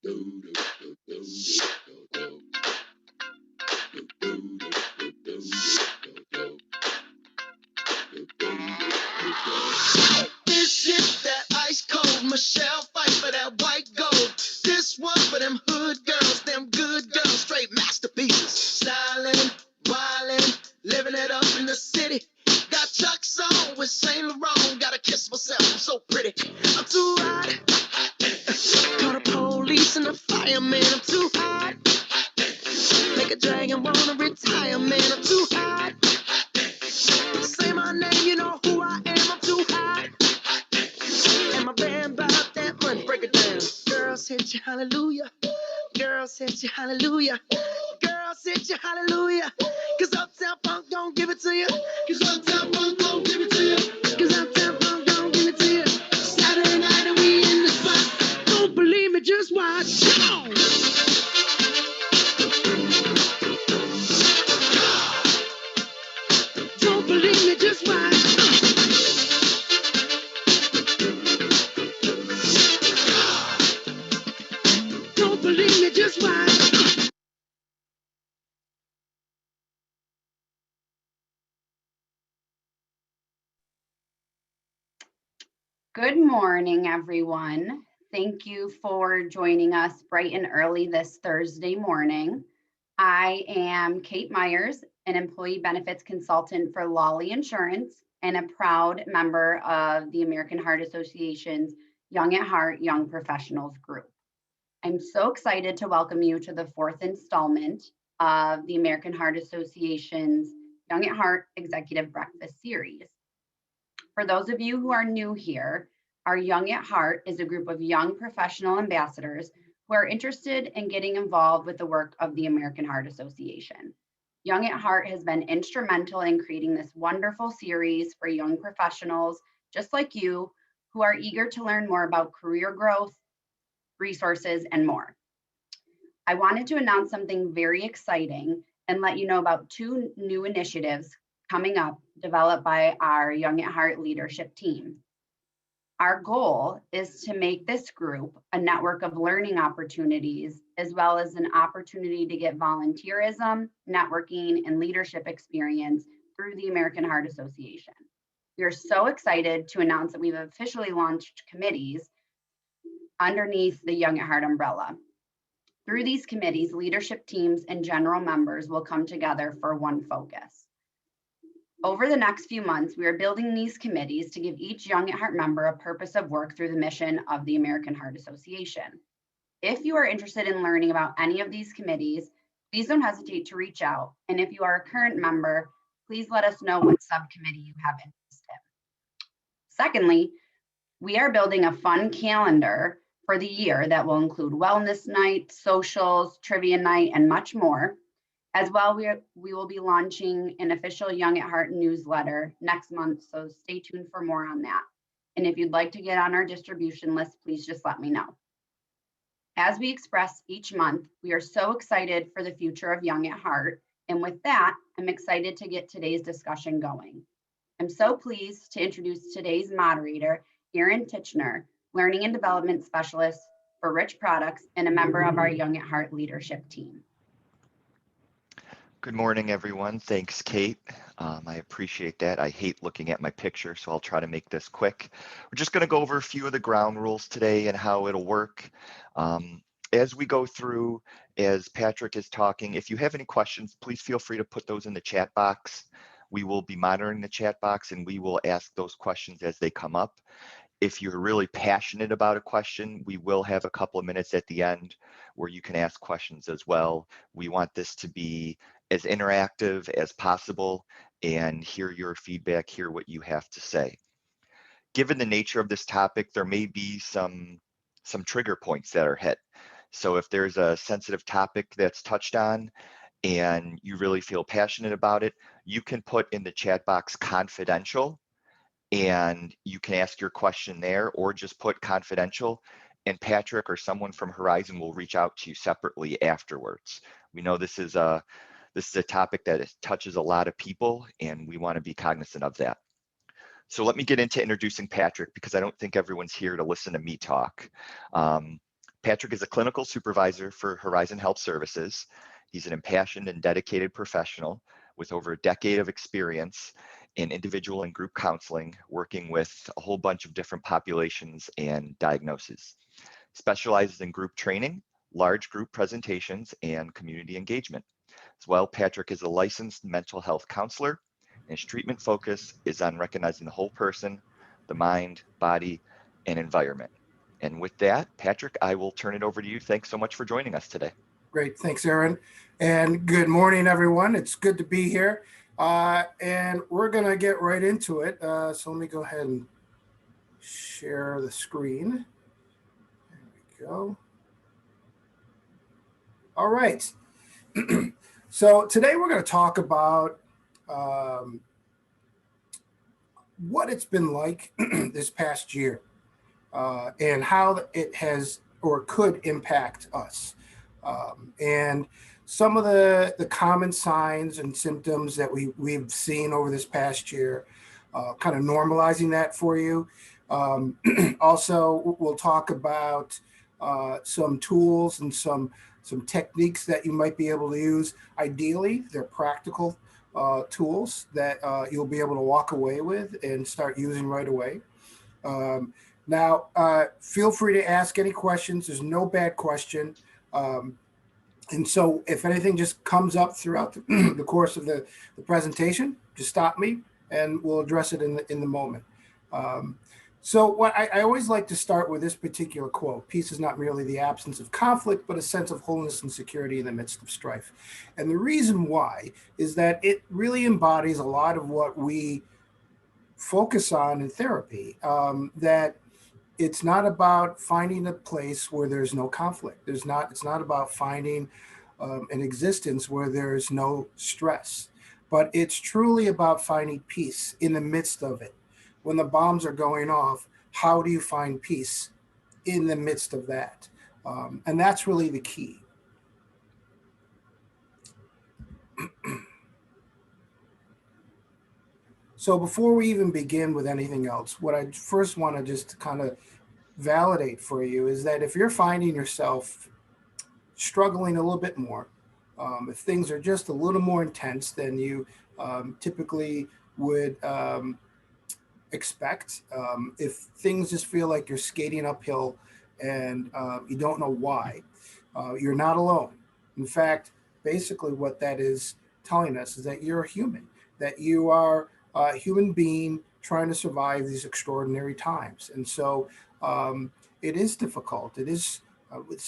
This is that ice cold Michelle fight for that white gold. This one for them hood girls, them good girls, straight masterpieces. Styling, wildin', living it up in the city. Got Chuck's on with Saint Laurent. Gotta kiss myself, I'm so pretty. I'm too hot. Call the police and the fireman. I'm too hot. Make a dragon wanna retire, man. I'm too hot. Say my name, you know who I am. I'm too hot. And my band bought that money. Break it down. Girls hit you, hallelujah. Girls hit you, hallelujah. Girls hit you, hallelujah. Cause Uptown Funk don't give it to you. Cause Uptown Funk don't give it to you. Cause Uptown Funk don't give it to you. Saturday night and we in the spot. Don't believe me, just watch. Don't believe me, just watch. Don't believe me, just watch. Good morning, everyone. Thank you for joining us bright and early this Thursday morning. I am Kate Myers, an employee benefits consultant for Lawley Insurance and a proud member of the American Heart Association's Young at Heart Young Professionals Group. I'm so excited to welcome you to the fourth installment of the American Heart Association's Young at Heart Executive Breakfast Series. For those of you who are new here, our Young at Heart is a group of young professional ambassadors who are interested in getting involved with the work of the American Heart Association. Young at Heart has been instrumental in creating this wonderful series for young professionals just like you who are eager to learn more about career growth, resources, and more. I wanted to announce something very exciting and let you know about two new initiatives coming up developed by our Young at Heart leadership team. Our goal is to make this group a network of learning opportunities, as well as an opportunity to get volunteerism, networking, and leadership experience through the American Heart Association. We are so excited to announce that we've officially launched committees underneath the Young at Heart umbrella. Through these committees, leadership teams and general members will come together for one focus. Over the next few months, we are building these committees to give each Young at Heart member a purpose of work through the mission of the American Heart Association. If you are interested in learning about any of these committees, please don't hesitate to reach out. And if you are a current member, please let us know what subcommittee you have interest in. Secondly, we are building a fun calendar for the year that will include wellness night, socials, trivia night, and much more. As well, we will be launching an official Young at Heart newsletter next month, so stay tuned for more on that. And if you'd like to get on our distribution list, please just let me know. As we express each month, we are so excited for the future of Young at Heart. And with that, I'm excited to get today's discussion going. I'm so pleased to introduce today's moderator, Erin Titchener, Learning and Development Specialist for Rich Products and a member of our Young at Heart leadership team. Good morning, everyone. Thanks, Kate. I appreciate that. I hate looking at my picture, so I'll try to make this quick. We're just going to go over a few of the ground rules today and how it'll work. As we go through, as Patrick is talking, if you have any questions, please feel free to put those in the chat box. We will be monitoring the chat box and we will ask those questions as they come up. If you're really passionate about a question, we will have a couple of minutes at the end where you can ask questions as well. We want this to be as interactive as possible and hear your feedback, hear what you have to say. Given the nature of this topic, there may be some trigger points that are hit. So if there's a sensitive topic that's touched on and you really feel passionate about it, you can put in the chat box confidential and you can ask your question there, or just put confidential and Patrick or someone from Horizon will reach out to you separately afterwards. We know this is a topic that touches a lot of people and we want to be cognizant of that. So let me get into introducing Patrick because I don't think everyone's here to listen to me talk. Patrick is a clinical supervisor for Horizon Health Services. He's an impassioned and dedicated professional with over a decade of experience in individual and group counseling, working with a whole bunch of different populations and diagnoses. Specializes in group training, large group presentations, and community engagement. As well, Patrick is a licensed mental health counselor, and his treatment focus is on recognizing the whole person, the mind, body, and environment. And with that, Patrick, I will turn it over to you. Thanks so much for joining us today. Great. Thanks, Aaron. And good morning, everyone. It's good to be here. And we're going to get right into it. So let me go ahead and share the screen. There we go. All right. So today we're going to talk about what it's been like this past year and how it has or could impact us. And some of the common signs and symptoms that we've seen over this past year, kind of normalizing that for you. Also, we'll talk about some tools and some techniques that you might be able to use. Ideally, they're practical tools that you'll be able to walk away with and start using right away. Now, feel free to ask any questions. There's no bad question. And so if anything just comes up throughout the course of the presentation, just stop me and we'll address it in the moment. So what I always like to start with this particular quote: peace is not merely the absence of conflict, but a sense of wholeness and security in the midst of strife. And the reason why is that it really embodies a lot of what we focus on in therapy, that it's not about finding a place where there's no conflict. It's not about finding an existence where there's no stress, but it's truly about finding peace in the midst of it. When the bombs are going off, how do you find peace in the midst of that? And that's really the key. So before we even begin with anything else, what I first want to just kind of validate for you is that if you're finding yourself struggling a little bit more, if things are just a little more intense than you typically would expect, if things just feel like you're skating uphill and you don't know why, you're not alone. In fact, basically what that is telling us is that you're a human, that you are a human being trying to survive these extraordinary times. And so it is difficult. It's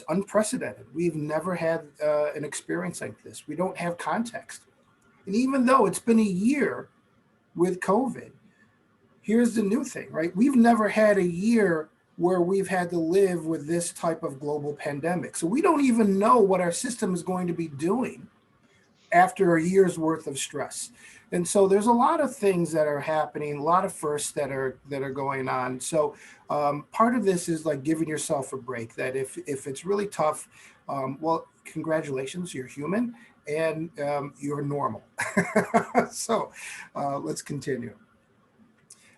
unprecedented. We've never had an experience like this. We don't have context. And even though it's been a year with COVID, here's the new thing, right? We've never had a year where we've had to live with this type of global pandemic. So we don't even know what our system is going to be doing after a year's worth of stress. And so there's a lot of things that are happening, a lot of firsts that are going on. So part of this is like giving yourself a break, that if it's really tough, well, congratulations, you're human and you're normal. So let's continue.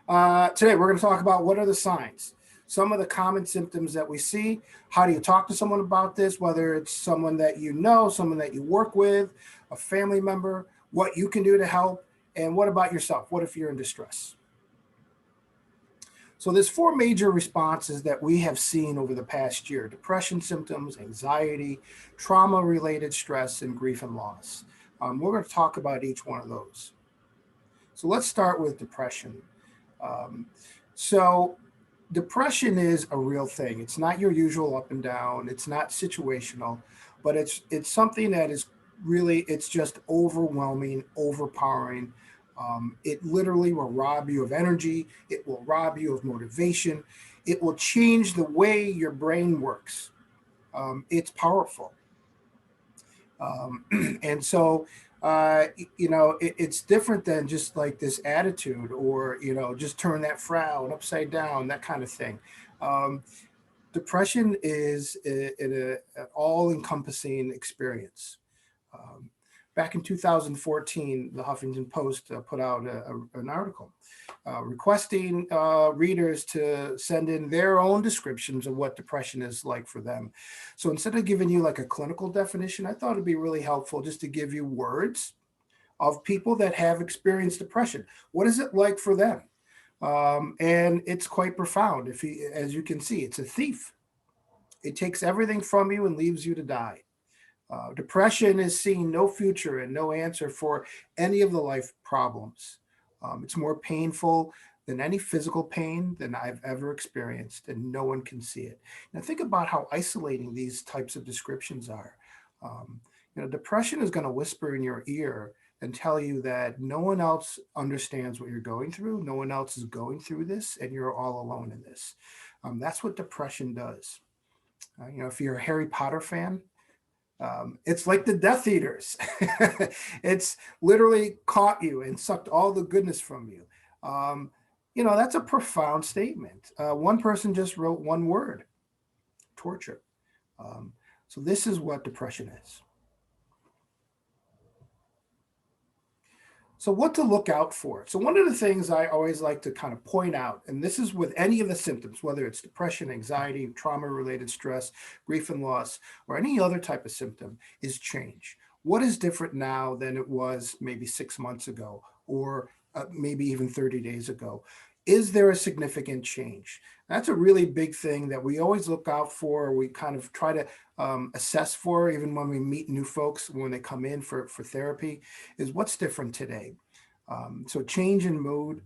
Today, we're going to talk about what are the signs, some of the common symptoms that we see. How do you talk to someone about this, whether it's someone that you know, someone that you work with, a family member, what you can do to help, and what about yourself? What if you're in distress? So there's 4 major responses that we have seen over the past year: depression symptoms, anxiety, trauma-related stress, and grief and loss. We're going to talk about each one of those. So let's start with depression. So depression is a real thing. It's not your usual up and down. It's not situational, but it's something that is really, it's just overwhelming, overpowering. It literally will rob you of energy. It will rob you of motivation. It will change the way your brain works. It's powerful. And so, it's different than just like this attitude or, just turn that frown upside down, that kind of thing. Depression is an all-encompassing experience. back in 2014, the Huffington Post put out an article requesting readers to send in their own descriptions of what depression is like for them. So instead of giving you like a clinical definition, I thought it'd be really helpful just to give you words of people that have experienced depression. What is it like for them? And it's quite profound. As you can see, it's a thief. It takes everything from you and leaves you to die. Depression is seeing no future and no answer for any of the life problems. It's more painful than any physical pain than I've ever experienced, and no one can see it. Now think about how isolating these types of descriptions are. Depression is going to whisper in your ear and tell you that no one else understands what you're going through. No one else is going through this, and you're all alone in this. That's what depression does. If you're a Harry Potter fan, it's like the Death Eaters. It's literally caught you and sucked all the goodness from you. That's a profound statement. One person just wrote one word: torture. So this is what depression is. So what to look out for? So one of the things I always like to kind of point out, and this is with any of the symptoms, whether it's depression, anxiety, trauma-related stress, grief and loss, or any other type of symptom, is change. What is different now than it was maybe 6 months ago, or maybe even 30 days ago? Is there a significant change? That's a really big thing that we always look out for. We kind of try to assess for, even when we meet new folks, when they come in for therapy, is what's different today. So change in mood,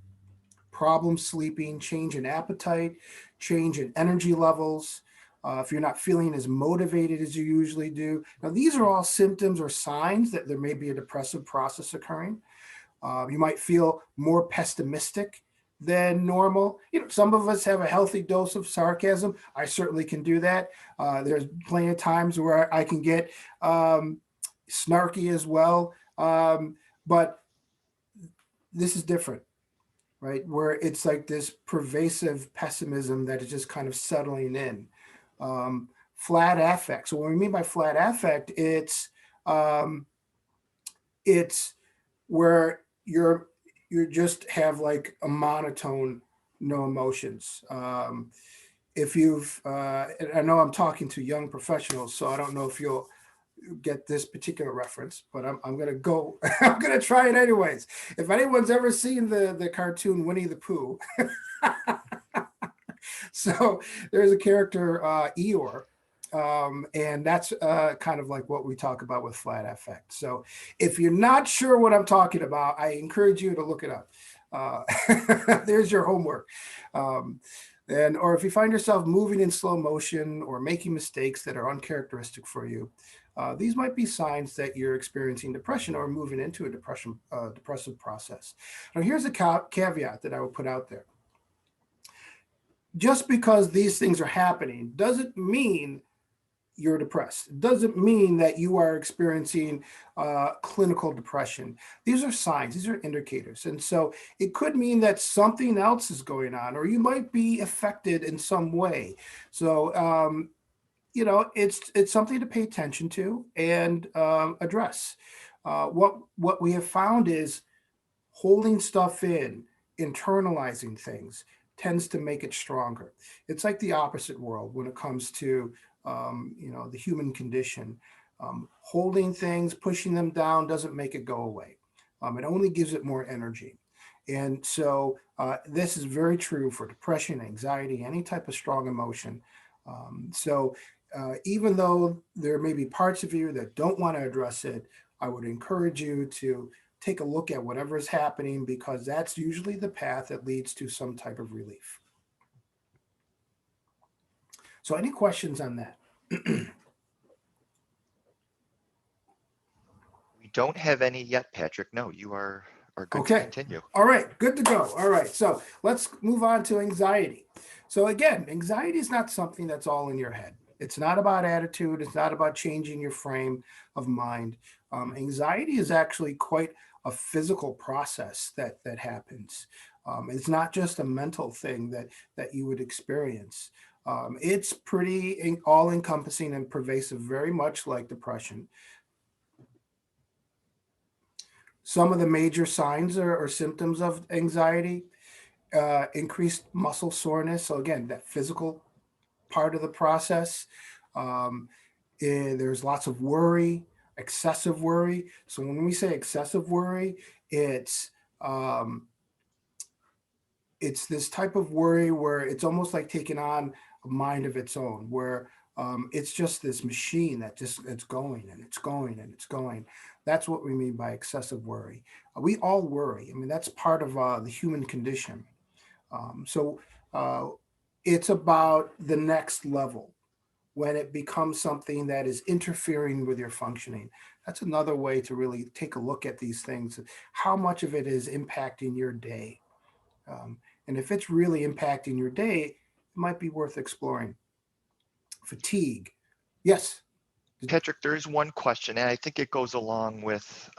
problem sleeping, change in appetite, change in energy levels. If you're not feeling as motivated as you usually do. Now, these are all symptoms or signs that there may be a depressive process occurring. You might feel more pessimistic than normal. Some of us have a healthy dose of sarcasm. I certainly can do that. There's plenty of times where I can get snarky as well. But this is different, right? Where it's like this pervasive pessimism that is just kind of settling in. Flat affect. So what we mean by flat affect, it's where you just have like a monotone, no emotions. If you've, I know I'm talking to young professionals, so I don't know if you'll get this particular reference, but I'm going to go, I'm going to try it anyways. If anyone's ever seen the cartoon Winnie the Pooh, so there's a character, Eeyore, and that's kind of like what we talk about with flat affect. So if you're not sure what I'm talking about, I encourage you to look it up. There's your homework. Or if you find yourself moving in slow motion or making mistakes that are uncharacteristic for you, these might be signs that you're experiencing depression or moving into a depressive process. Now, here's a caveat that I would put out there. Just because these things are happening doesn't mean you're depressed. It doesn't mean that you are experiencing clinical depression. These are signs, these are indicators. And so it could mean that something else is going on, or you might be affected in some way. So, it's something to pay attention to and address. What we have found is holding stuff in, internalizing things, tends to make it stronger. It's like the opposite world when it comes to the human condition. Holding things, pushing them down doesn't make it go away. It only gives it more energy. And so this is very true for depression, anxiety, any type of strong emotion. Even though there may be parts of you that don't want to address it, I would encourage you to take a look at whatever is happening, because that's usually the path that leads to some type of relief. So any questions on that? We don't have any yet, Patrick. No, you are good to continue. All right, good to go. All right, so let's move on to anxiety. So again, anxiety is not something that's all in your head. It's not about attitude. It's not about changing your frame of mind. Anxiety is actually quite a physical process that happens. It's not just a mental thing that you would experience. It's pretty all-encompassing and pervasive, very much like depression. Some of the major signs or symptoms of anxiety: increased muscle soreness. So again, that physical part of the process. Um, there's lots of worry, excessive worry. So when we say excessive worry, it's um, it's this type of worry where it's almost like taking on a mind of its own, where it's just this machine that just it's going and it's going and it's going. That's what we mean by excessive worry. We all worry. I mean, that's part of the human condition. So uh, it's about the next level when it becomes something that is interfering with your functioning. That's another way to really take a look at these things. How much of it is impacting your day? Um, and if it's really impacting your day, it might be worth exploring. Fatigue. Yes. Patrick, there is one question, and I think it goes along with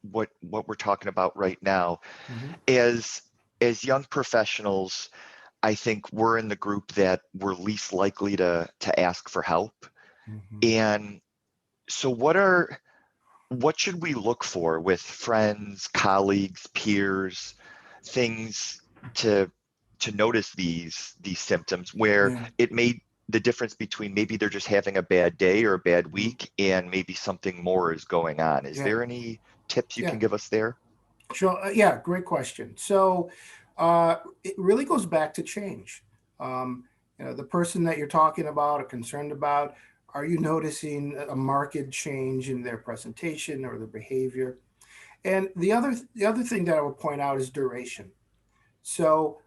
what we're talking about right now. Mhm. As young professionals, I think we're in the group that we're least likely to ask for help. Mhm. And so what should we look for with friends, colleagues, peers, things to notice these symptoms where Yeah. it may the difference between maybe they're just having a bad day or a bad week and maybe something more is going on. Is Yeah. there any tips you Yeah. can give us there? Sure. Yeah. Great question. So it really goes back to change. Um, the person that you're talking about or concerned about, are you noticing a marked change in their presentation or their behavior? And the other thing that I would point out is duration. So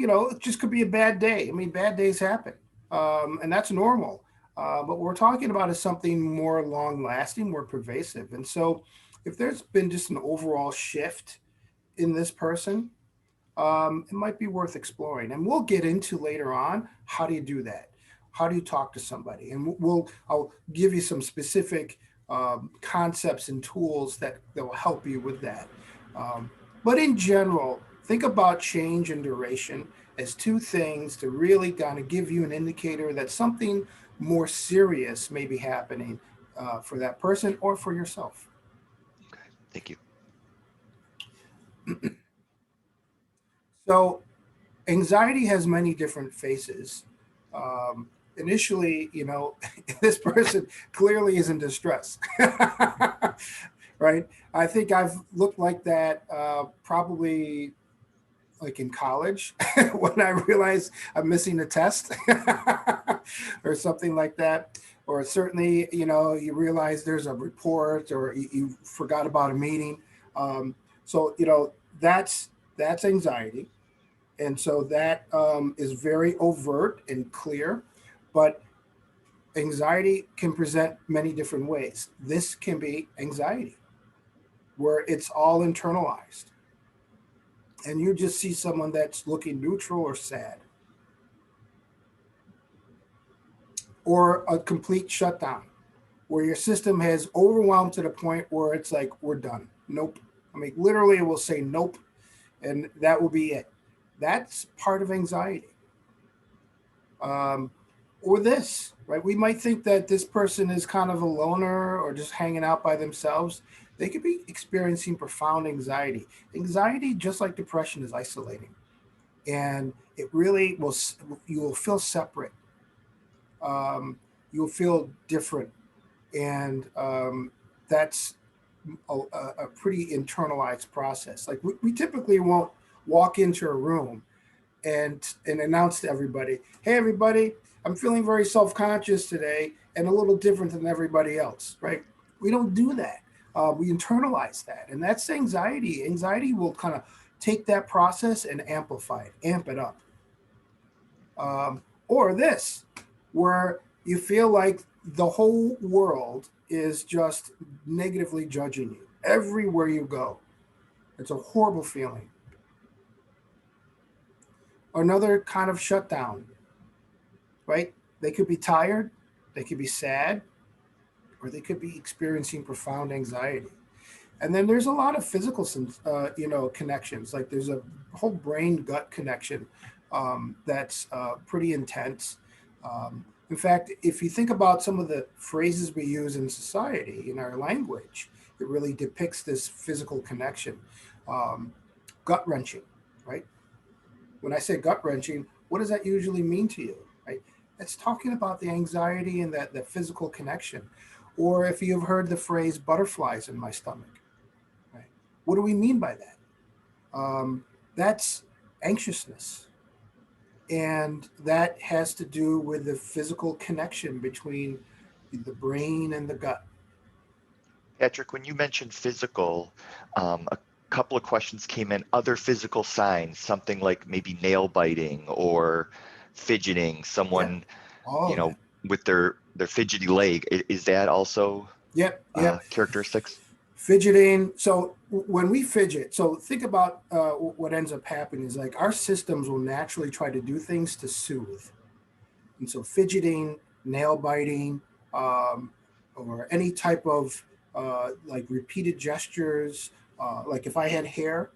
it just could be a bad day. I mean, bad days happen, and that's normal. But what we're talking about is something more long lasting, more pervasive. And so, if there's been just an overall shift in this person, it might be worth exploring. And we'll get into later on how do you do that? How do you talk to somebody? And I'll give you some specific concepts and tools that will help you with that. Um, but in general, think about change and duration as two things to really kind of give you an indicator that something more serious may be happening for that person or for yourself. Okay, thank you. So anxiety has many different faces. Initially, this person clearly is in distress, right? I think I've looked like that probably like in college when I realized I'm missing a test or something like that. Or certainly, you realize there's a report or you forgot about a meeting. So, that's anxiety, and so that is very overt and clear. But anxiety can present many different ways. This can be anxiety where it's all internalized, and you just see someone that's looking neutral or sad, or a complete shutdown where your system has overwhelmed to the point where it's like, we're done. Nope. I mean, literally, it will say nope, and that will be it. That's part of anxiety. Um, or this, right? We might think that this person is kind of a loner or just hanging out by themselves. They could be experiencing profound anxiety. Anxiety, just like depression, is isolating, and it really will. You will feel separate. You will feel different, and that's a pretty internalized process. Like we typically won't walk into a room and announce to everybody, "Hey, everybody, I'm feeling very self-conscious today and a little different than everybody else." Right? We don't do that. We internalize that, and that's anxiety. Anxiety will kind of take that process and amplify it, amp it up. Or this, where you feel like the whole world is just negatively judging you everywhere you go. It's a horrible feeling. Another kind of shutdown, right? They could be tired, they could be sad, or they could be experiencing profound anxiety. And then there's a lot of physical, connections. Like there's a whole brain gut connection that's pretty intense. In fact, if you think about some of the phrases we use in society, in our language, It really depicts this physical connection. Gut wrenching, right? When I say gut wrenching, what does that usually mean to you, right? It's talking about the anxiety and that the physical connection. Or if you've heard the phrase butterflies in my stomach, right? What do we mean by that? That's anxiousness. And that has to do with the physical connection between the brain and the gut. Patrick, when you mentioned physical, a couple of questions came in. Other physical signs, something like maybe nail biting or fidgeting, someone, All you of that. know, with their fidgety leg. Is that also Yep. characteristics? Fidgeting. So when we fidget, so think about what ends up happening is like our systems will naturally try to do things to soothe. And so fidgeting, nail biting, or any type of like repeated gestures, like if I had hair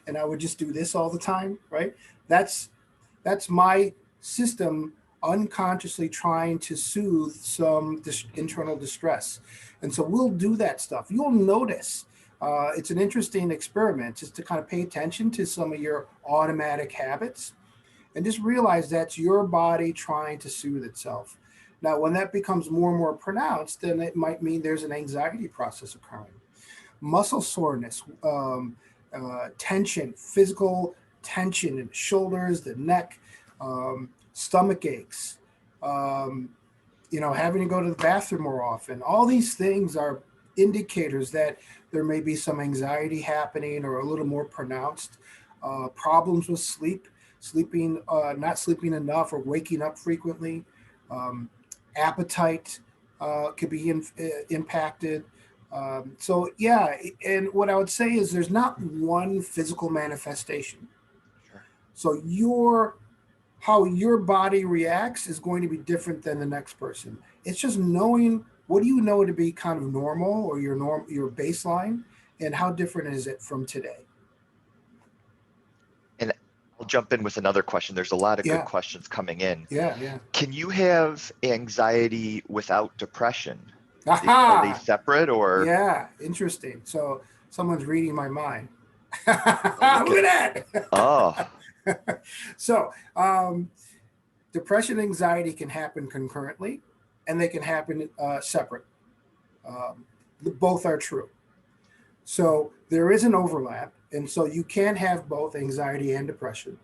and I would just do this all the time, right? That's my system unconsciously trying to soothe some internal distress. And so we'll do that stuff. You'll notice it's an interesting experiment just to kind of pay attention to some of your automatic habits and just realize that's your body trying to soothe itself. Now, when that becomes more and more pronounced, then it might mean there's an anxiety process occurring. Muscle soreness, tension, physical tension in the shoulders, the neck, stomach aches, having to go to the bathroom more often. All these things are indicators that there may be some anxiety happening or a little more pronounced. Problems with not sleeping enough or waking up frequently. Appetite could be impacted. And what I would say is there's not one physical manifestation. Sure. So how your body reacts is going to be different than the next person. It's just knowing what do you know to be kind of normal or your baseline, and how different is it from today. And I'll jump in with another question. There's a lot of Yeah. good questions coming in. Yeah. Can you have anxiety without depression? Aha! Are they separate or? Yeah, interesting. So someone's reading my mind. Look at that. Oh, So depression and anxiety can happen concurrently, and they can happen separate. Both are true. So there is an overlap, and so you can have both anxiety and depression,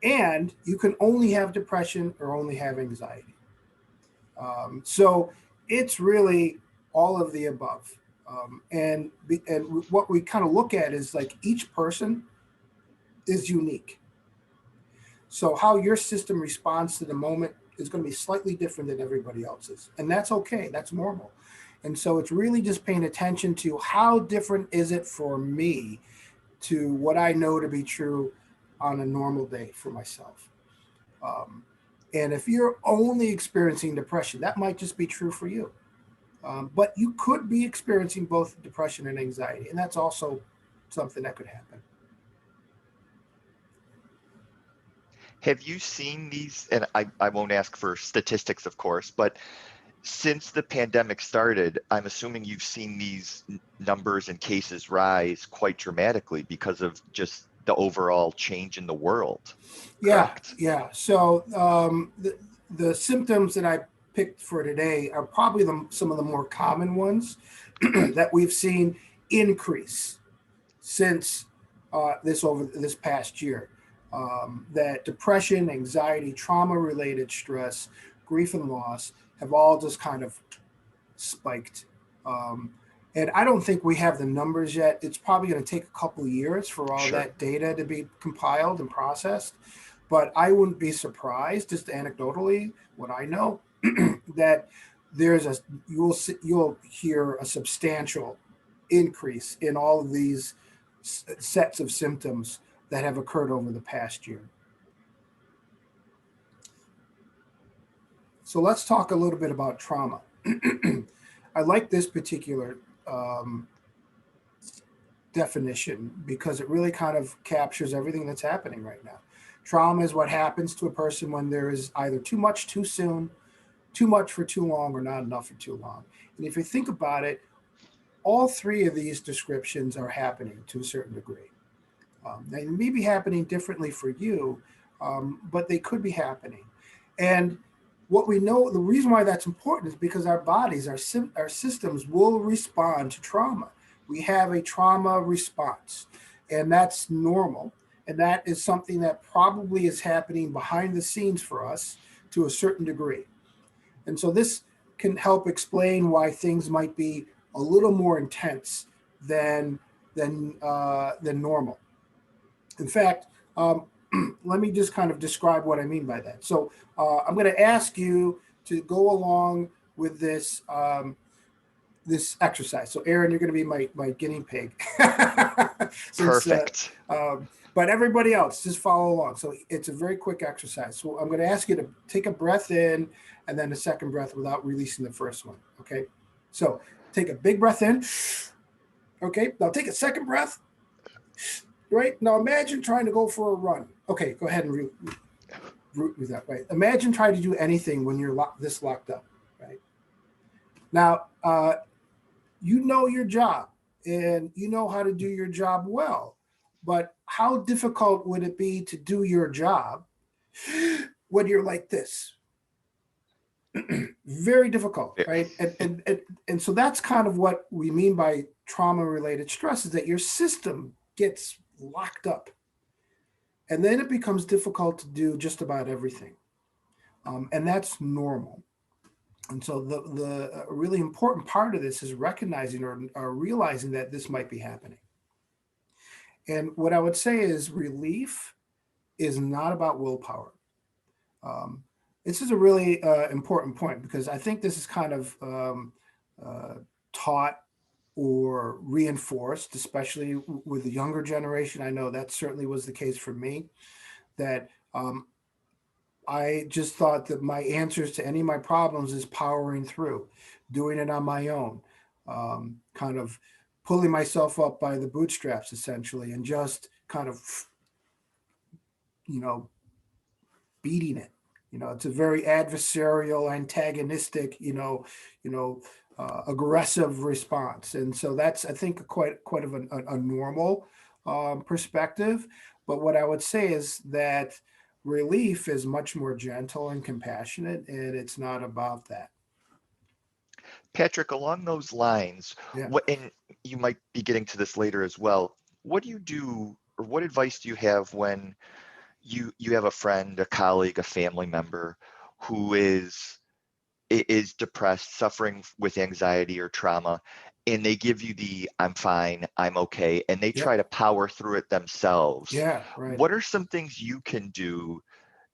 and you can only have depression or only have anxiety. So it's really all of the above. And what we kind of look at is like each person is unique. So how your system responds to the moment is going to be slightly different than everybody else's. And that's okay. That's normal. And so it's really just paying attention to how different is it for me to what I know to be true on a normal day for myself. And if you're only experiencing depression, that might just be true for you. But you could be experiencing both depression and anxiety. And that's also something that could happen. have you seen these? And I won't ask for statistics, of course, but since the pandemic started, I'm assuming you've seen these numbers and cases rise quite dramatically because of just the overall change in the world. Correct? Yeah. So the symptoms that I picked for today are probably some of the more common ones that we've seen increase since this past year. That depression, anxiety, trauma-related stress, grief and loss have all just kind of spiked. And I don't think we have the numbers yet. It's probably going to take a couple of years for all that data to be compiled and processed. But I wouldn't be surprised, just anecdotally, what I know, that you'll hear a substantial increase in all of these sets of symptoms that have occurred over the past year. So let's talk a little bit about trauma. I like this particular definition because it really kind of captures everything that's happening right now. Trauma is what happens to a person when there is either too much too soon, too much for too long, or not enough for too long. And if you think about it, all three of these descriptions are happening to a certain degree. They may be happening differently for you, but they could be happening. And what we know, the reason why that's important is because our bodies, our systems will respond to trauma. We have a trauma response, and that's normal. And that is something that probably is happening behind the scenes for us to a certain degree. And so this can help explain why things might be a little more intense than normal. In fact, let me just kind of describe what I mean by that. So I'm going to ask you to go along with this this exercise. So Aaron, you're going to be my guinea pig. Since, Perfect. But everybody else, just follow along. So it's a very quick exercise. So I'm going to ask you to take a breath in and then a second breath without releasing the first one. Okay. So take a big breath in. Okay. Now take a second breath. Right. Now imagine trying to go for a run. Okay. Go ahead and root with that. Right. Imagine trying to do anything when you're this locked up. Right. Now, you know your job and you know how to do your job well. But how difficult would it be to do your job when you're like this? Very difficult, right? And so that's kind of what we mean by trauma-related stress, is that your system gets locked up. And then it becomes difficult to do just about everything. And that's normal. And so the really important part of this is recognizing or realizing that this might be happening. And what I would say is relief is not about willpower. This is a really important point, because I think this is kind of taught or reinforced, especially with the younger generation. I know that certainly was the case for me, that I just thought that my answers to any of my problems is powering through, doing it on my own, kind of pulling myself up by the bootstraps, essentially, and just kind of, beating it. It's a very adversarial, antagonistic, aggressive response. And so that's, I think, quite of a normal perspective. But what I would say is that relief is much more gentle and compassionate, and it's not about that. Patrick, along those lines, Yeah. and you might be getting to this later as well, what do you do, or what advice do you have when you have a friend, a colleague, a family member who is depressed, suffering with anxiety or trauma, and they give you the "I'm fine, I'm okay," and they try to power through it themselves? Yeah, right. What are some things you can do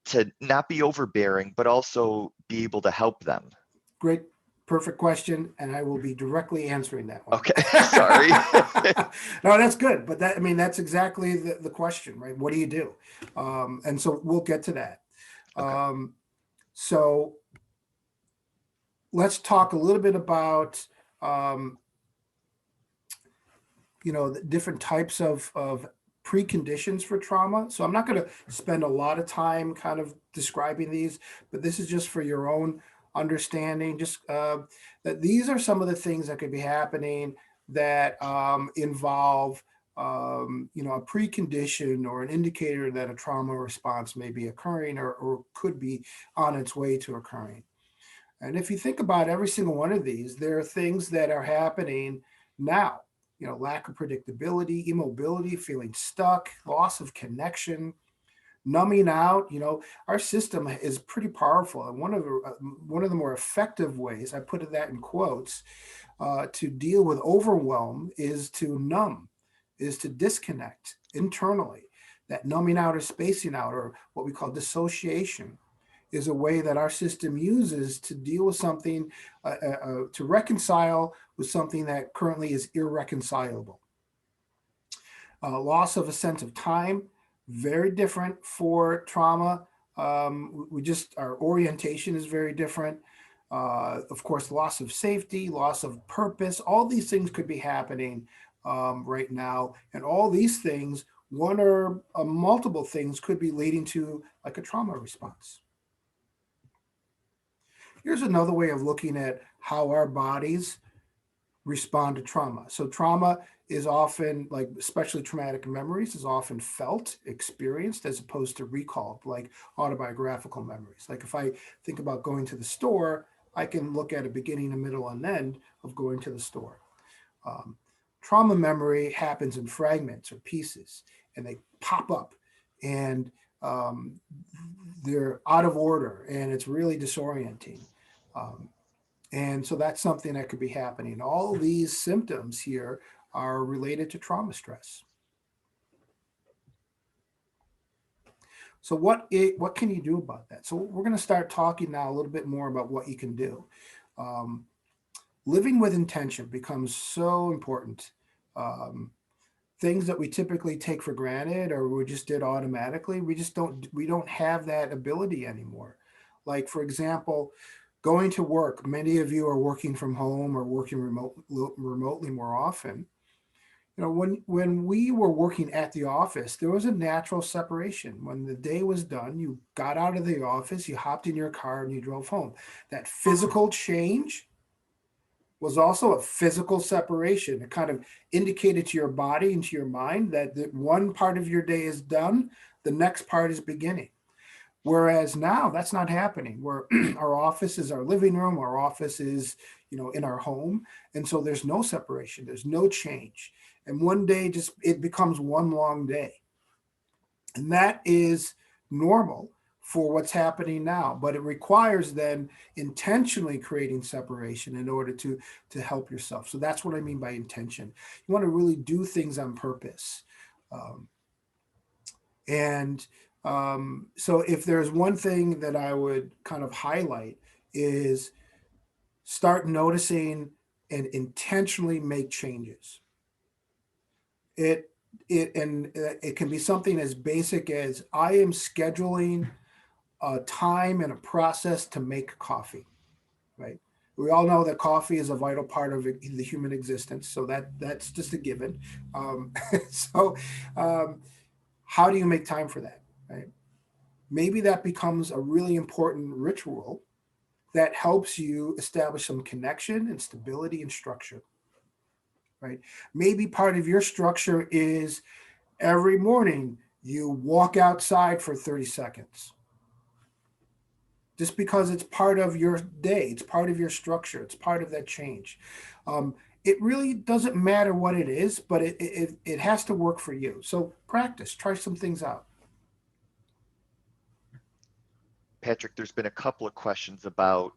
to not be overbearing, but also be able to help them? Great. Perfect question, and I will be directly answering that one. Okay, sorry. No, that's good, but that's exactly the question, right? What do you do? And so we'll get to that. Okay. So let's talk a little bit about the different types of preconditions for trauma. So I'm not going to spend a lot of time kind of describing these, but this is just for your own understanding, just that these are some of the things that could be happening that involve a precondition or an indicator that a trauma response may be occurring or could be on its way to occurring. And if you think about every single one of these, there are things that are happening now, lack of predictability, immobility, feeling stuck, loss of connection, numbing out. Our system is pretty powerful, and one of the more effective ways, I put that in quotes, to deal with overwhelm is to numb, is to disconnect internally. That numbing out or spacing out, or what we call dissociation, is a way that our system uses to deal with something, to reconcile with something that currently is irreconcilable. Loss of a sense of time, very different for trauma. Our orientation is very different. Of course, loss of safety, loss of purpose, all these things could be happening right now. And all these things, one or multiple things, could be leading to like a trauma response. Here's another way of looking at how our bodies respond to trauma. So trauma is often, like, especially traumatic memories, is often felt, experienced, as opposed to recalled, like autobiographical memories. Like if I think about going to the store, I can look at a beginning, a middle, and end of going to the store. Um, Trauma memory happens in fragments or pieces, and they pop up, and um, they're out of order, and it's really disorienting. Um, and so that's something that could be happening. All these symptoms here are related to trauma stress. So what can you do about that? So we're going to start talking now a little bit more about what you can do. Living with intention becomes so important. Um, Things that we typically take for granted or we just did automatically, we don't have that ability anymore. Like, for example, going to work. Many of you are working from home or working remotely more often. You know, when we were working at the office, there was a natural separation. When the day was done, you got out of the office, you hopped in your car, and you drove home. That physical change was also a physical separation. It kind of indicated to your body and to your mind that one part of your day is done, the next part is beginning. Whereas now that's not happening. Where our office is our living room, our office is, in our home. And so there's no separation, there's no change. And one day it becomes one long day. And that is normal for what's happening now, but it requires then intentionally creating separation in order to help yourself. So that's what I mean by intention. You want to really do things on purpose. So if there's one thing that I would kind of highlight is start noticing and intentionally make changes. It can be something as basic as I am scheduling a time and a process to make coffee, right? We all know that coffee is a vital part of the human existence, so that's just a given. So how do you make time for that, right? Maybe that becomes a really important ritual that helps you establish some connection and stability and structure, right? Maybe part of your structure is every morning you walk outside for 30 seconds. Just because it's part of your day, it's part of your structure, it's part of that change. It really doesn't matter what it is, but it has to work for you. So practice, try some things out. Patrick, there's been a couple of questions about,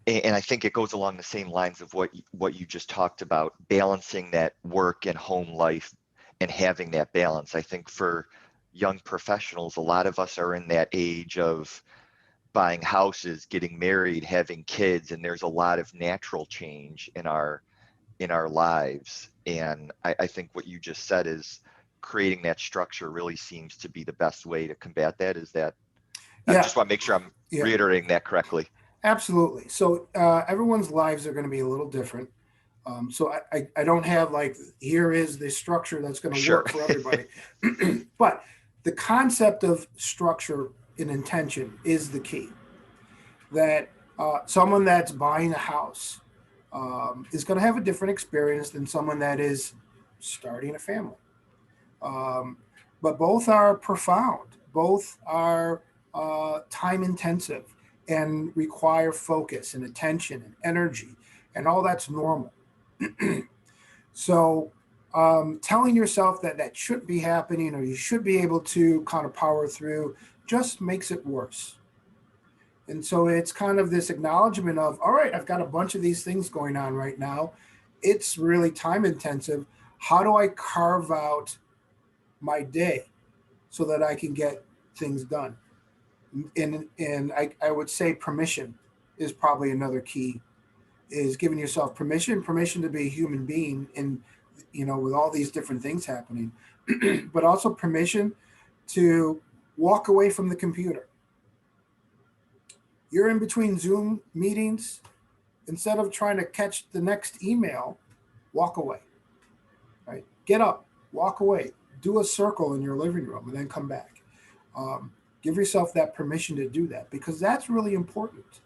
and I think it goes along the same lines of what you just talked about, balancing that work and home life and having that balance. I think for young professionals, a lot of us are in that age of buying houses, getting married, having kids, and there's a lot of natural change in our lives. And I think what you just said is creating that structure really seems to be the best way to combat that. Is that? Yeah. I just want to make sure I'm reiterating that correctly. Absolutely. So everyone's lives are going to be a little different. So I don't have like, here is the structure that's going to work for everybody. But the concept of structure and intention is the key. That someone that's buying a house is going to have a different experience than someone that is starting a family. But both are profound. Both are time intensive and require focus and attention and energy, and all that's normal. So telling yourself that shouldn't be happening or you should be able to kind of power through just makes it worse. And so it's kind of this acknowledgement of, all right, I've got a bunch of these things going on right now. It's really time intensive. How do I carve out my day so that I can get things done? And I would say permission is probably another key, is giving yourself permission to be a human being, and with all these different things happening, but also permission to walk away from the computer. You're in between Zoom meetings. Instead of trying to catch the next email, walk away, right? Get up, walk away, do a circle in your living room, and then come back. Give yourself that permission to do that, because that's really important.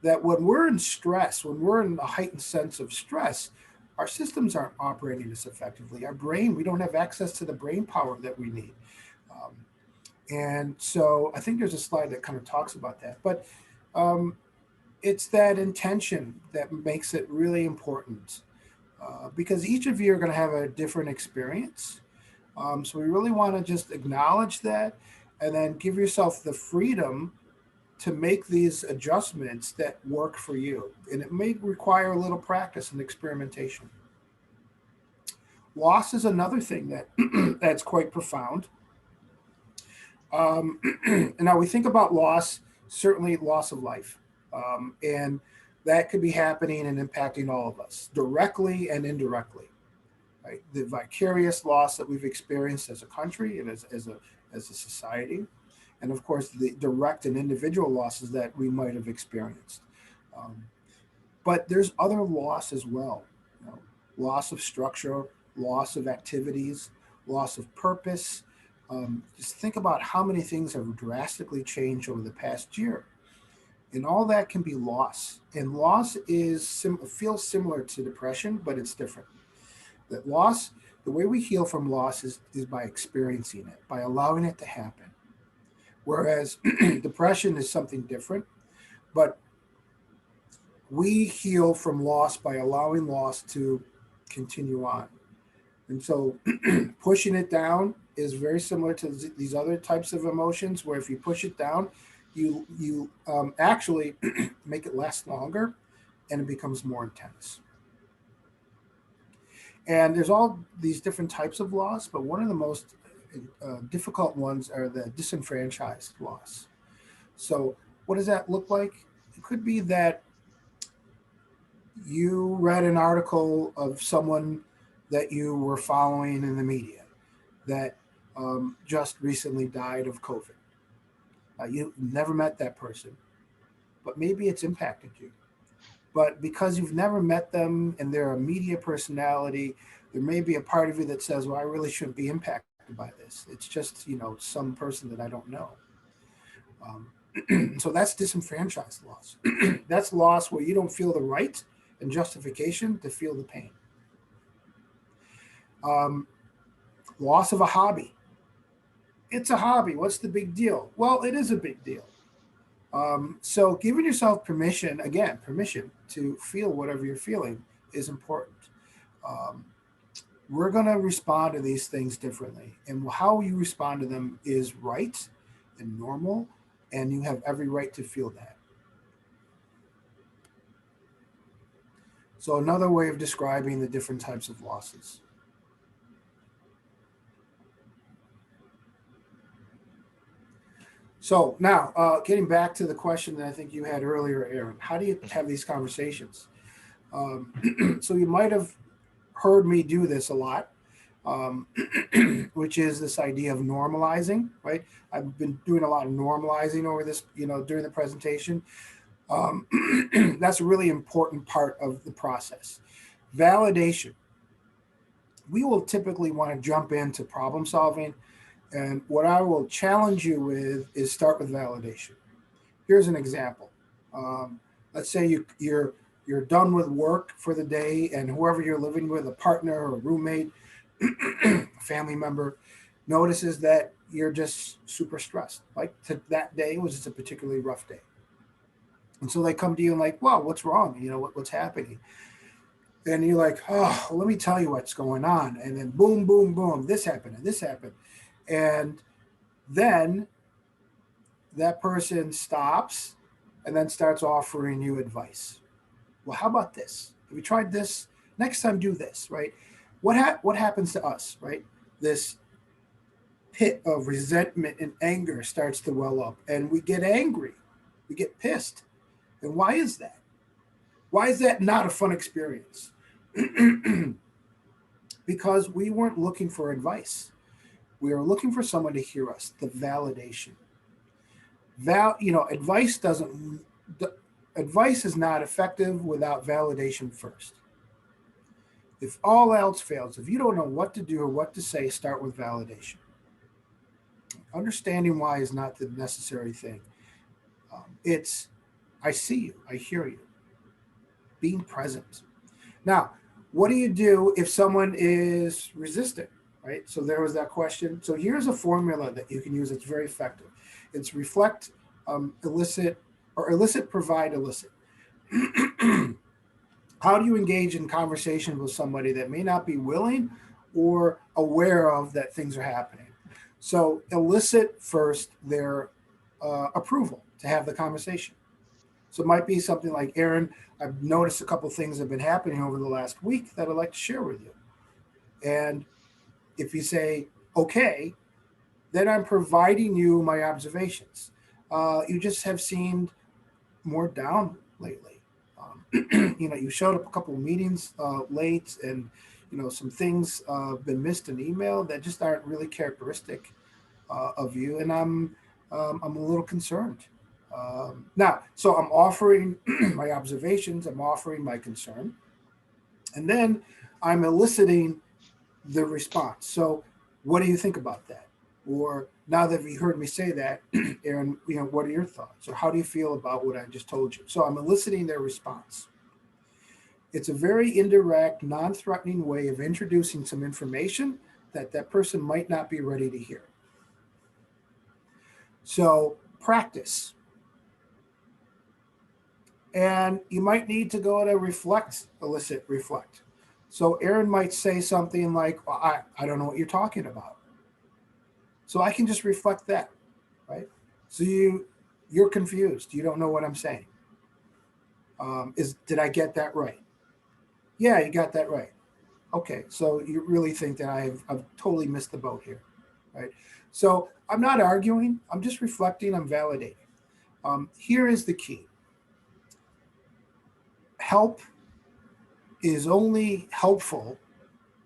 That when we're in stress, when we're in a heightened sense of stress, our systems aren't operating as effectively. Our brain, we don't have access to the brain power that we need. Um, and so I think there's a slide that kind of talks about that. But it's that intention that makes it really important, because each of you are going to have a different experience. So we really want to just acknowledge that and then give yourself the freedom to make these adjustments that work for you. And it may require a little practice and experimentation. Loss is another thing that that's quite profound. Now we think about loss, certainly loss of life. And that could be happening and impacting all of us directly and indirectly. Right? The vicarious loss that we've experienced as a country and as a society, and of course the direct and individual losses that we might have experienced. But there's other loss as well, loss of structure, loss of activities, loss of purpose. Just think about how many things have drastically changed over the past year. And all that can be loss. And loss feels similar to depression, but it's different. That loss, the way we heal from loss is by experiencing it, by allowing it to happen. Whereas depression is something different, but we heal from loss by allowing loss to continue on. And so pushing it down is very similar to these other types of emotions, where if you push it down, you actually make it last longer and it becomes more intense. And there's all these different types of loss, but one of the most difficult ones are the disenfranchised loss. So what does that look like? It could be that you read an article of someone that you were following in the media that just recently died of COVID. You never met that person, but maybe it's impacted you. But because you've never met them and they're a media personality, there may be a part of you that says, well, I really shouldn't be impacted by this. It's just, some person that I don't know. So that's disenfranchised loss. That's loss where you don't feel the right and justification to feel the pain. Loss of a hobby. It's a hobby. What's the big deal? Well, it is a big deal. So giving yourself permission to feel whatever you're feeling is important. We're going to respond to these things differently. And how you respond to them is right and normal, and you have every right to feel that. So another way of describing the different types of losses. So now, getting back to the question that I think you had earlier, Aaron, how do you have these conversations? So you might have heard me do this a lot, which is this idea of normalizing, right? I've been doing a lot of normalizing over this, during the presentation. That's a really important part of the process. Validation. We will typically want to jump into problem solving. And what I will challenge you with is start with validation. Here's an example. Let's say you're done with work for the day, and whoever you're living with, a partner or a roommate, a family member, notices that you're just super stressed. Like that day was just a particularly rough day. And so they come to you and like, wow, what's wrong? What's happening? And you're like, oh, let me tell you what's going on. And then boom, boom, boom, this happened and this happened. And then that person stops and then starts offering you advice. Well, how about this? Have you tried this? Next time, do this, right? What happens to us, right? This pit of resentment and anger starts to well up, and we get angry. We get pissed. And why is that? Why is that not a fun experience? Because we weren't looking for advice. We are looking for someone to hear us, the validation. Advice is not effective without validation first. If all else fails, if you don't know what to do or what to say, start with validation. Understanding why is not the necessary thing. It's, I see you, I hear you. Being present. Now, What do you do if someone is resistant, right? So there was that question. So here's a formula that you can use. It's very effective. It's reflect, elicit, or elicit, provide, elicit. How do you engage in conversation with somebody that may not be willing or aware of that things are happening? So elicit first their approval to have the conversation. So it might be something like, Aaron, I've noticed a couple things have been happening over the last week that I'd like to share with you. And if you say, okay, then I'm providing you my observations. You just have seemed more down lately. You showed up a couple of meetings late, and some things have been missed in email that just aren't really characteristic of you, and I'm a little concerned. Now, so I'm offering my observations, I'm offering my concern, and then I'm eliciting the response. So, what do you think about that? Or now that you heard me say that, Aaron, what are your thoughts? Or how do you feel about what I just told you? So I'm eliciting their response. It's a very indirect, non-threatening way of introducing some information that person might not be ready to hear. So practice. And you might need to go to reflect, elicit, reflect. So Aaron might say something like, well, I don't know what you're talking about. So I can just reflect that, right? So you're confused. You don't know what I'm saying. Did I get that right? Yeah, you got that right. Okay, so you really think that I've totally missed the boat here, right? So I'm not arguing. I'm just reflecting. I'm validating. Here is the key. Help is only helpful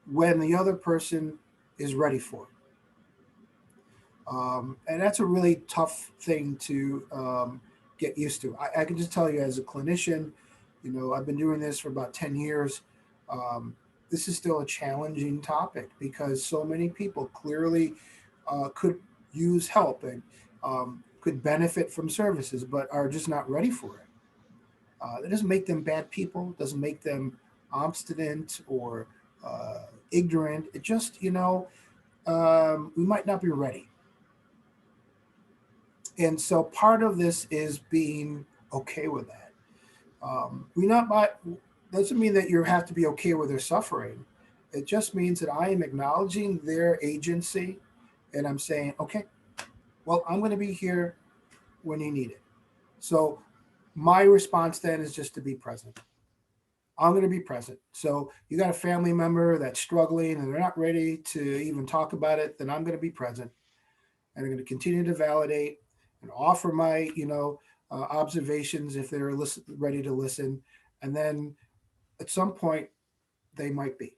when the other person is ready for it. And that's a really tough thing to get used to. I can just tell you as a clinician, I've been doing this for about 10 years. This is still a challenging topic because so many people clearly could use help and could benefit from services, but are just not ready for it. That doesn't make them bad people, doesn't make them obstinate or ignorant. It just, we might not be ready. And so part of this is being okay with that. Doesn't mean that you have to be okay with their suffering. It just means that I am acknowledging their agency and I'm saying, okay, well, I'm going to be here when you need it. So my response then is just to be present. I'm going to be present. So you got a family member that's struggling and they're not ready to even talk about it, then I'm going to be present. And I'm going to continue to validate and offer my, observations if they're ready to listen. And then at some point, they might be.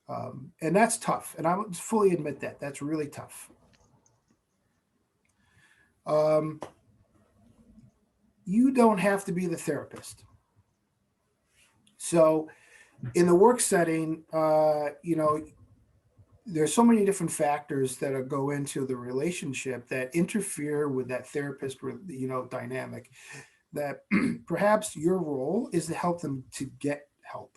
And that's tough. And I would fully admit that. That's really tough. You don't have to be the therapist. So in the work setting, there's so many different factors that go into the relationship that interfere with that therapist, dynamic, that perhaps your role is to help them to get help.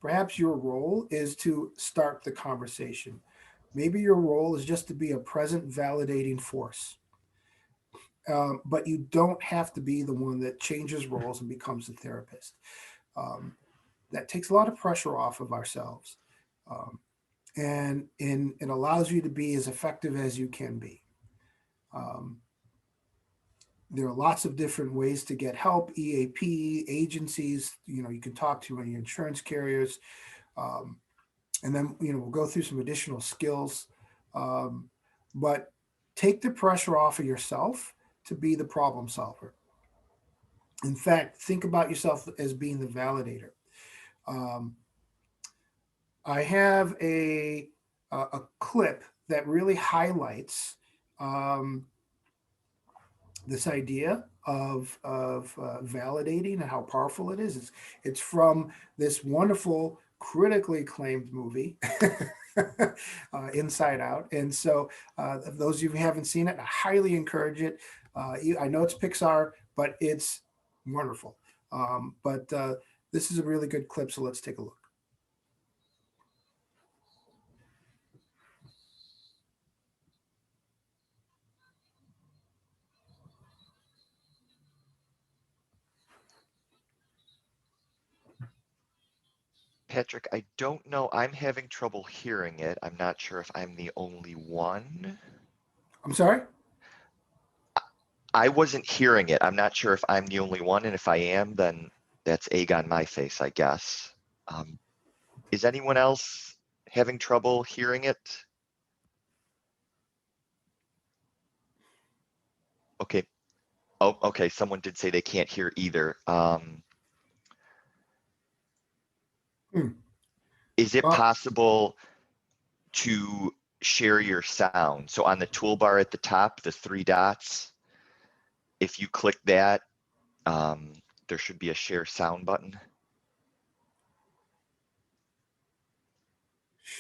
Perhaps your role is to start the conversation. Maybe your role is just to be a present validating force. But you don't have to be the one that changes roles and becomes the therapist. That takes a lot of pressure off of ourselves. And it allows you to be as effective as you can be. There are lots of different ways to get help, EAP, agencies, you can talk to any insurance carriers. And then, we'll go through some additional skills. But take the pressure off of yourself to be the problem solver. In fact, think about yourself as being the validator. I have a clip that really highlights this idea of validating and how powerful it is. It's from this wonderful, critically acclaimed movie, Inside Out. And so, if those of you who haven't seen it, I highly encourage it. I know it's Pixar, but it's wonderful. But This is a really good clip, so let's take a look. Patrick, I don't know. I'm having trouble hearing it. I'm not sure if I'm the only one. I'm sorry? I wasn't hearing it. I'm not sure if I'm the only one, and if I am, then that's egg on my face, I guess. Is anyone else having trouble hearing it? Okay. Oh, okay. Someone did say they can't hear either. Is it Well, possible to share your sound? So on the toolbar at the top, the three dots, if you click that, there should be a share sound button.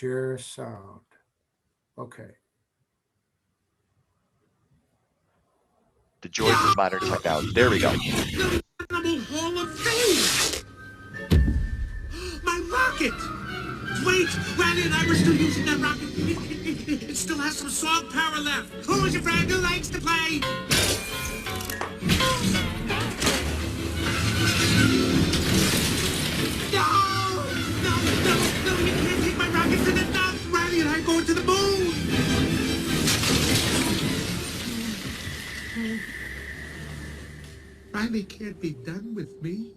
share sound. Okay. The joys of modern technology. There we go. Hall of Fame! My rocket! Wait, Riley and I were still using that rocket. It still has some song power left. Who's your friend who likes to play? No! No, you can't take my rocket to the top. Riley and I are going to the moon. Riley can't be done with me.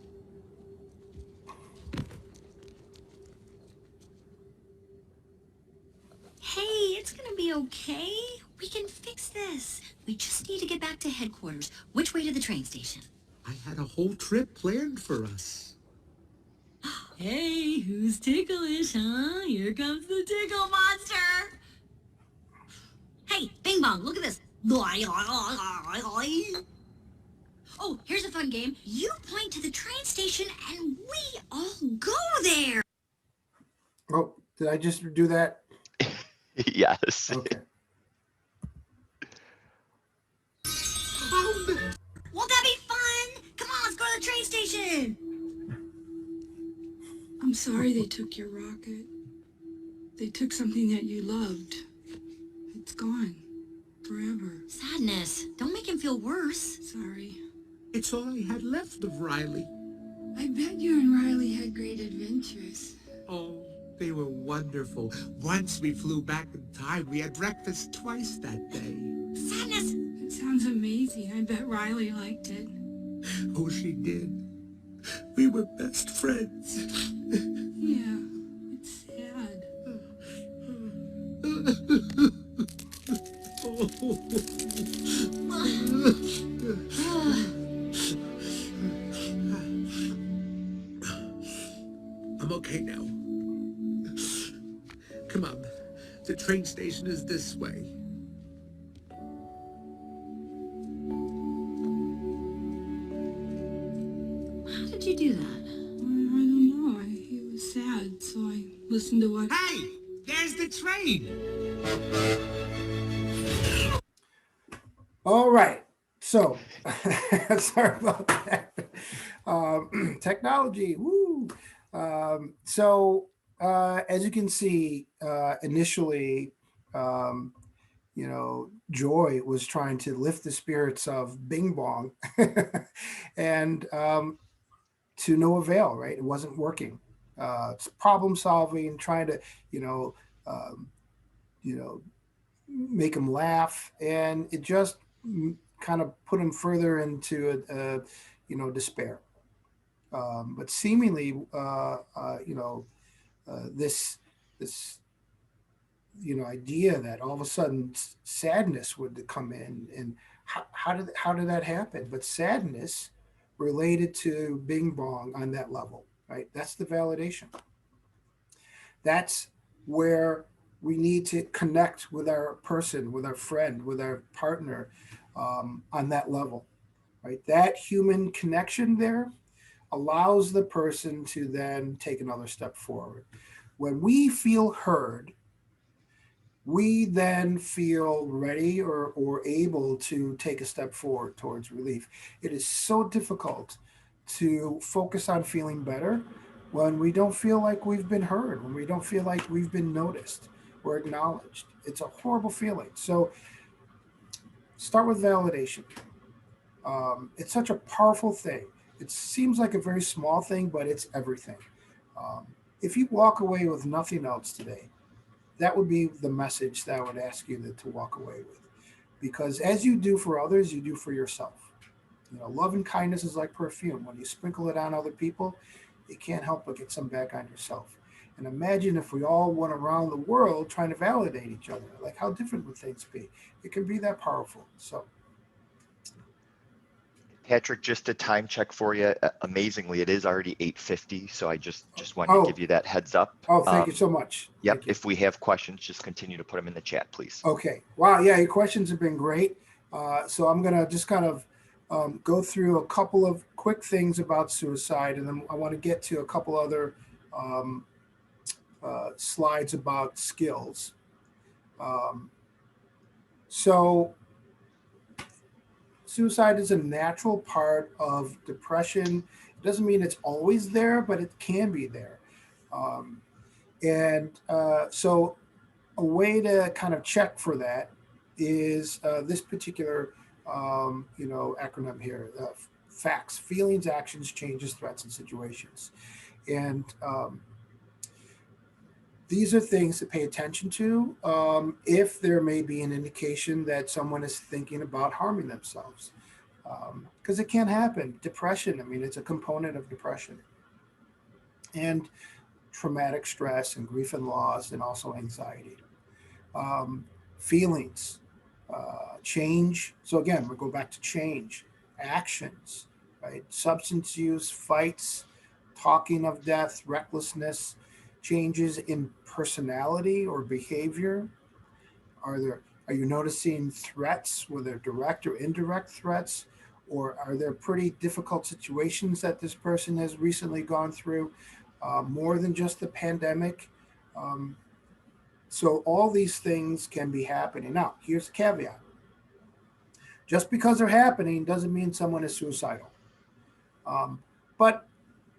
Hey, it's gonna be okay. We can fix this. We just need to get back to headquarters. Which way to the train station? I had a whole trip planned for us. Hey, who's ticklish, huh? Here comes the tickle monster. Hey, Bing Bong, look at this. Oh, here's a fun game. You point to the train station and we all go there. Oh, did I just do that? Yes. Okay. Won't that be fun? Come on, let's go to the train station. I'm sorry they took your rocket. They took something that you loved. It's gone. Forever. Sadness. Don't make him feel worse. Sorry. It's all I had left of Riley. I bet you and Riley had great adventures. Oh, they were wonderful. Once we flew back in time, we had breakfast twice that day. Sadness. It sounds amazing. I bet Riley liked it. Oh, she did. We were best friends. Yeah, it's sad. I'm okay now. Come on. The train station is this way. How did you do that? I don't know. He was sad, so I listened to what... Hey! There's the train! All right. So, sorry about that. Technology. Woo. As you can see, initially, Joy was trying to lift the spirits of Bing Bong, and to no avail. Right? It wasn't working. It's problem solving, trying to, make him laugh, and it just kind of put him further into despair. But seemingly, this idea that all of a sudden sadness would come in, and how did that happen? But sadness related to Bing Bong on that level, right? That's the validation. That's where we need to connect with our person, with our friend, with our partner on that level, right? That human connection there allows the person to then take another step forward. When we feel heard, we then feel ready or able to take a step forward towards relief. It is so difficult to focus on feeling better when we don't feel like we've been heard, when we don't feel like we've been noticed or acknowledged. It's a horrible feeling. So start with validation. It's such a powerful thing. It seems like a very small thing, but it's everything. Um, if you walk away with nothing else today, that would be the message that I would ask you to walk away with. Because as you do for others, you do for yourself. Love and kindness is like perfume. When you sprinkle it on other people, you can't help but get some back on yourself. And imagine if we all went around the world trying to validate each other. Like, how different would things be? It can be that powerful. So, Patrick, just a time check for you. Amazingly, it is already 8:50, so I just wanted to give you that heads up. Thank you so much. Yep. If we have questions, just continue to put them in the chat, please. Okay. Wow. Yeah, your questions have been great. So I'm going to just kind of go through a couple of quick things about suicide, and then I want to get to a couple other slides about skills. So suicide is a natural part of depression. It doesn't mean it's always there, but it can be there. So a way to kind of check for that is this particular acronym here, FACTS: feelings, actions, changes, threats, and situations. And these are things to pay attention to if there may be an indication that someone is thinking about harming themselves. Because it can happen. Depression, it's a component of depression. And traumatic stress and grief and loss, and also anxiety. Feelings, change. So again, we go back to change. Actions, right? Substance use, fights, talking of death, recklessness, changes in personality or behavior. Are you noticing threats, whether direct or indirect threats, or are there pretty difficult situations that this person has recently gone through, more than just the pandemic? So all these things can be happening. Now, here's the caveat. Just because they're happening doesn't mean someone is suicidal. But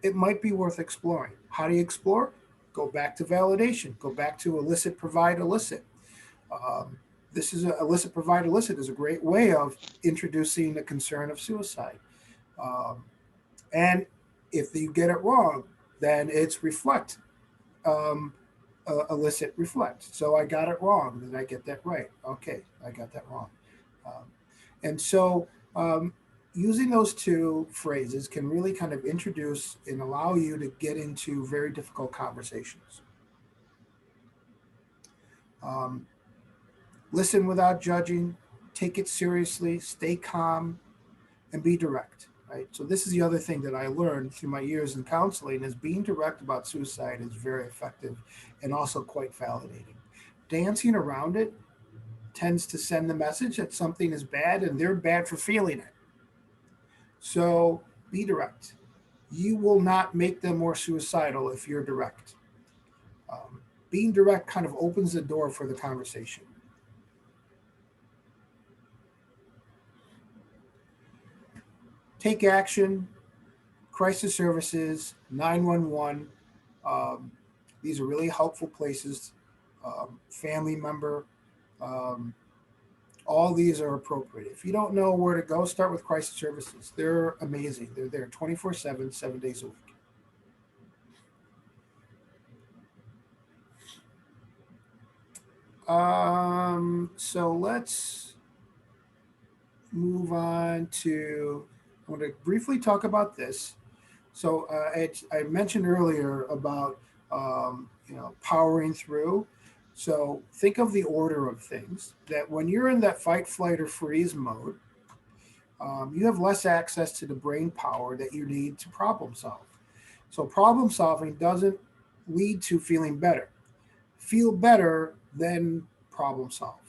it might be worth exploring. How do you explore? Go back to validation. Go back to elicit, provide, elicit. This is elicit, provide, elicit is a great way of introducing the concern of suicide. And if you get it wrong, then it's reflect. Elicit, reflect. So I got it wrong. Did I get that right? Okay, I got that wrong. And so using those two phrases can really kind of introduce and allow you to get into very difficult conversations. Listen without judging, take it seriously, stay calm, and be direct, right? So this is the other thing that I learned through my years in counseling, is being direct about suicide is very effective and also quite validating. Dancing around it tends to send the message that something is bad and they're bad for feeling it. So be direct. You will not make them more suicidal if you're direct. Being direct kind of opens the door for the conversation. Take action, crisis services, 911. These are really helpful places. Family member. All these are appropriate. If you don't know where to go, start with crisis services. They're amazing. They're there 24/7, 7 days a week. So let's move on to, I want to briefly talk about this. So I mentioned earlier about, powering through. So think of the order of things, that when you're in that fight, flight, or freeze mode, you have less access to the brain power that you need to problem solve. So problem solving doesn't lead to feeling better. Feel better, then problem solve.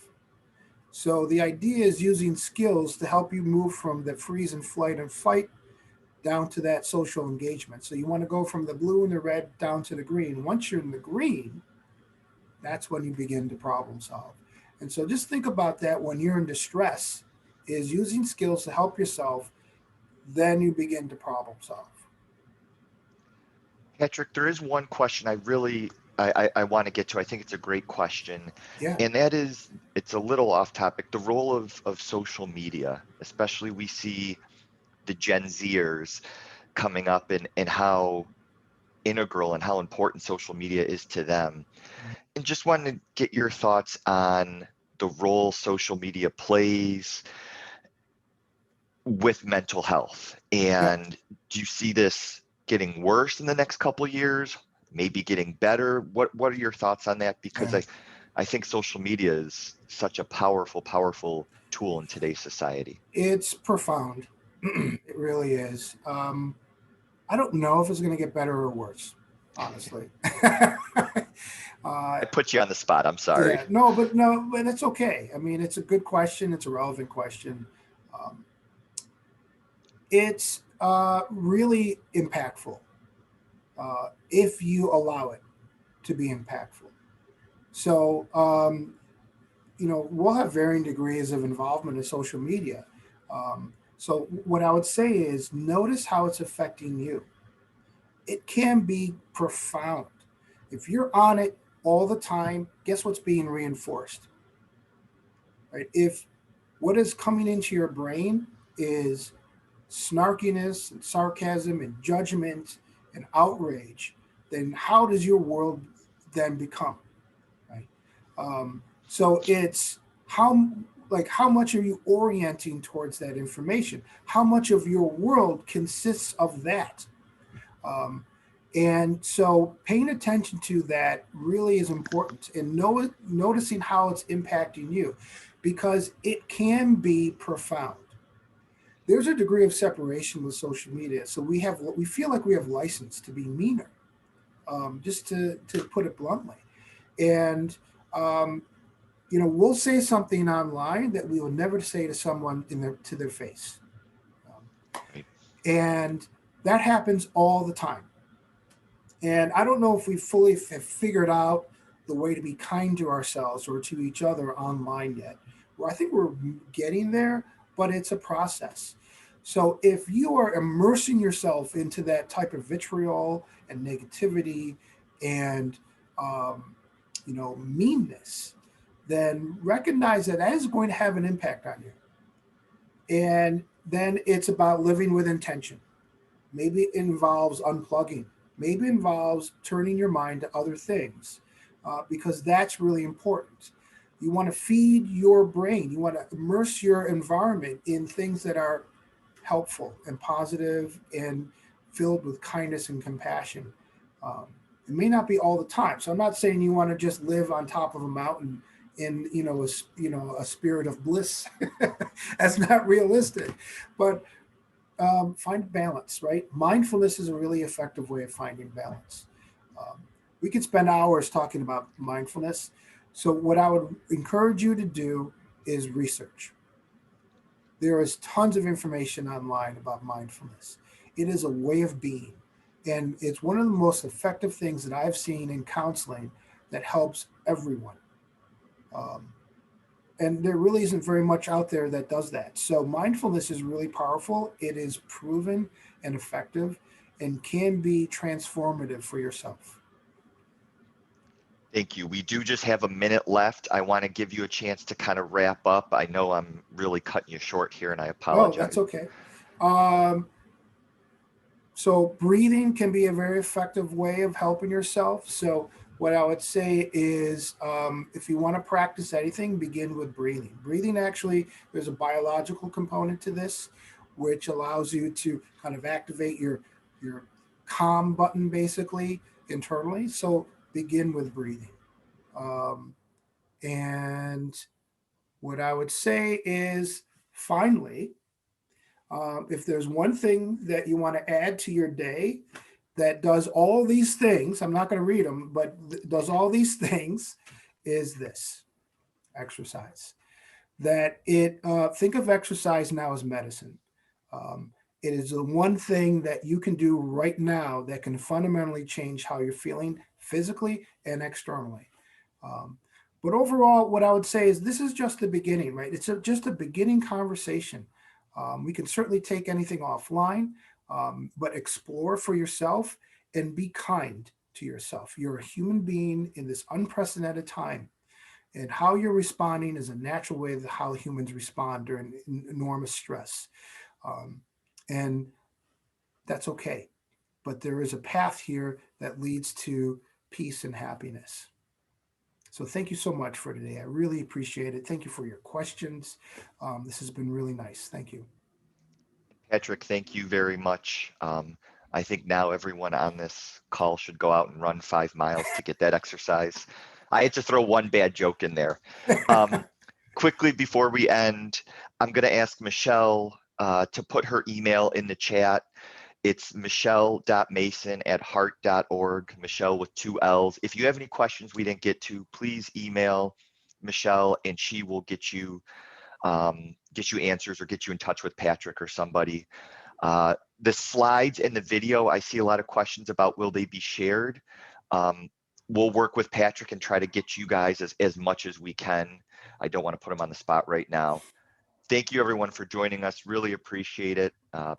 So the idea is using skills to help you move from the freeze and flight and fight down to that social engagement. So you want to go from the blue and the red down to the green. Once you're in the green, that's when you begin to problem solve. And so just think about that when you're in distress, is using skills to help yourself then you begin to problem solve. Patrick, there is one question I want to get to. I think it's a great question. Yeah. And that is, it's a little off topic, the role of social media, especially we see the Gen Zers coming up and how integral and how important social media is to them. And just wanted to get your thoughts on the role social media plays with mental health. And do you see this getting worse in the next couple of years, maybe getting better? What are your thoughts on that? Because I think social media is such a powerful tool in today's society. It's profound. It really is. I don't know if it's going to get better or worse, honestly. I put you on the spot. I'm sorry. Yeah, but it's okay. I mean, it's a good question. It's a relevant question. It's really impactful if you allow it to be impactful. So, we'll have varying degrees of involvement in social media. So what I would say is notice how it's affecting you. It can be profound. If you're on it all the time, guess what's being reinforced? Right? If what is coming into your brain is snarkiness and sarcasm and judgment and outrage, then how does your world then become? Right? So it's how much are you orienting towards that information? How much of your world consists of that? And so paying attention to that really is important, and noticing how it's impacting you, because it can be profound. There's a degree of separation with social media. So we feel like we have license to be meaner, just to put it bluntly. And, we'll say something online that we will never say to someone to their face. And that happens all the time. And I don't know if we fully have figured out the way to be kind to ourselves or to each other online yet. Well, I think we're getting there, but it's a process. So if you are immersing yourself into that type of vitriol and negativity and, meanness, then recognize that is going to have an impact on you. And then it's about living with intention. Maybe it involves unplugging. Maybe it involves turning your mind to other things, because that's really important. You want to feed your brain. You want to immerse your environment in things that are helpful and positive and filled with kindness and compassion. It may not be all the time. So I'm not saying you want to just live on top of a mountain in a spirit of bliss. That's not realistic. But find balance, right? Mindfulness is a really effective way of finding balance. We could spend hours talking about mindfulness. So what I would encourage you to do is research. There is tons of information online about mindfulness. It is a way of being. And it's one of the most effective things that I've seen in counseling that helps everyone. And there really isn't very much out there that does that. So mindfulness is really powerful. It is proven and effective and can be transformative for yourself. Thank you. We do just have a minute left. I want to give you a chance to kind of wrap up. I know I'm really cutting you short here, and I apologize. Oh, that's okay. So breathing can be a very effective way of helping yourself. So what I would say is, if you want to practice anything, begin with breathing. Breathing, actually, there's a biological component to this, which allows you to kind of activate your calm button, basically, internally. So begin with breathing. And what I would say is, finally, if there's one thing that you want to add to your day that does all these things, I'm not going to read them, but does all these things, is this: exercise. Think of exercise now as medicine. It is the one thing that you can do right now that can fundamentally change how you're feeling physically and externally. But overall, what I would say is this is just the beginning, right? It's just a beginning conversation. We can certainly take anything offline, but explore for yourself and be kind to yourself. You're a human being in this unprecedented time, and how you're responding is a natural way of how humans respond during enormous stress. And that's okay. But there is a path here that leads to peace and happiness. So thank you so much for today. I really appreciate it. Thank you for your questions. This has been really nice. Thank you. Patrick, thank you very much. I think now everyone on this call should go out and run 5 miles to get that exercise. I had to throw one bad joke in there. Quickly before we end, I'm going to ask Michelle to put her email in the chat. It's michelle.mason@heart.org, Michelle with 2 L's. If you have any questions we didn't get to, please email Michelle and she will get you answers or get you in touch with Patrick or somebody. The slides and the video, I see a lot of questions about will they be shared. We'll work with Patrick and try to get you guys as much as we can. I don't want to put him on the spot right now. Thank you everyone for joining us. Really appreciate it.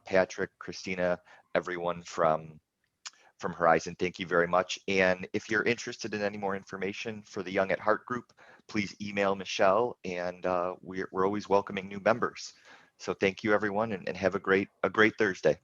Patrick, Christina, everyone from Horizon, thank you very much. And if you're interested in any more information for the Young at Heart group, please email Michelle, and we're always welcoming new members. So thank you everyone, and have a great Thursday.